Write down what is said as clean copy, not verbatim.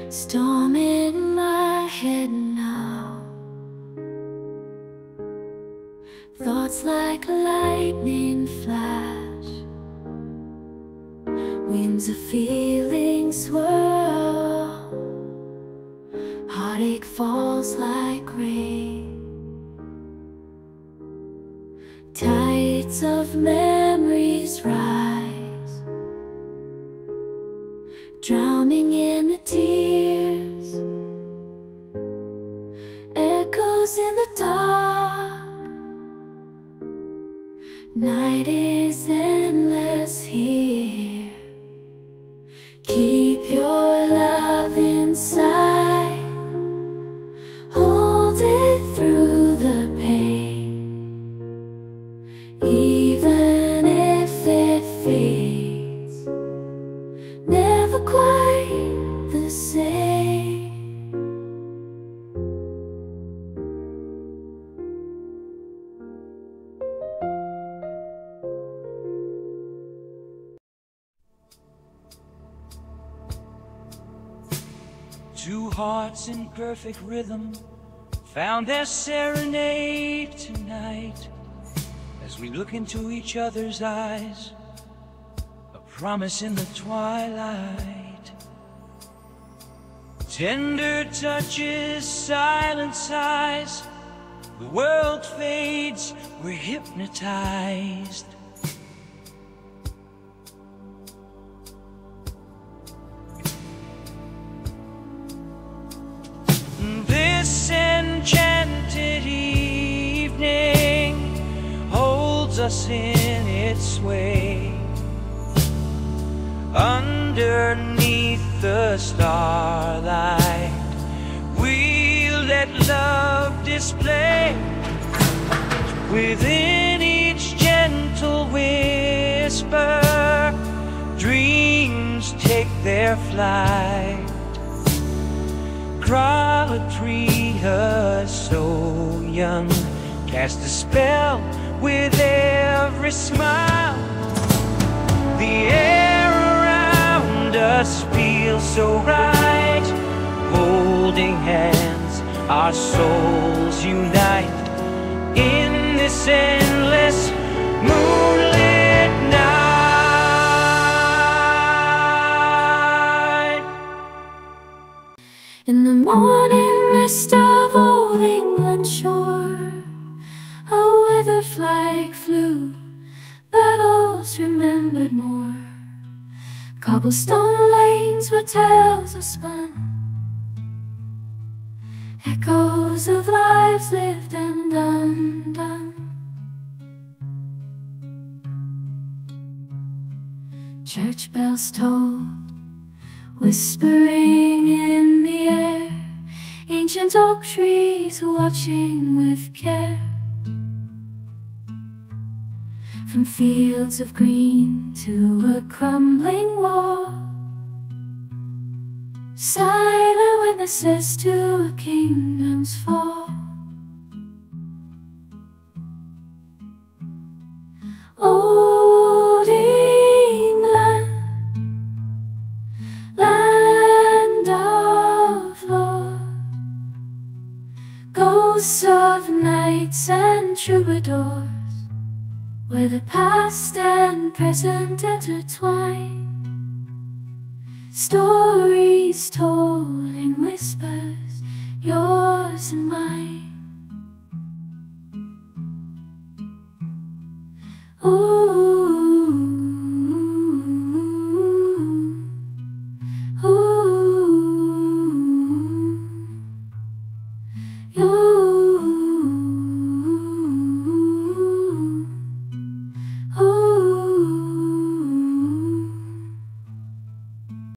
Storm in my head now, thoughts like lightning flash, winds of feeling swirl, heartache falls like rain, tides of memories rise, drowning in the tears, echoes in the dark. Night is endless here. Keep your love inside, hold it through the pain, even if it fades, never quite the same. Two hearts in perfect rhythm found their serenade tonight, as we look into each other's eyes, a promise in the twilight. Tender touches, silent sighs, the world fades, we're hypnotized. This enchanted evening holds us in its sway, underneath the starlight. We'll let love display within each gentle whisper. Dreams take their flight. Crawlatria, so young, cast a spell with every smile. The air around us feels so right. Holding hands, our souls unite in this endless moonlit night. In the morning mist of old England shore, a weather flag flew, battles remembered more. Cobblestone lanes where tales are spun, echoes of lives lived and undone. Church bells tolled, whispering in the air, ancient oak trees watching with care. From fields of green to a crumbling wall, silent witnesses to a kingdom's fall. Old England, land of lore, ghosts of knights and troubadours, where the past and present intertwine. Stories told in whispers, yours and mine. Ooh.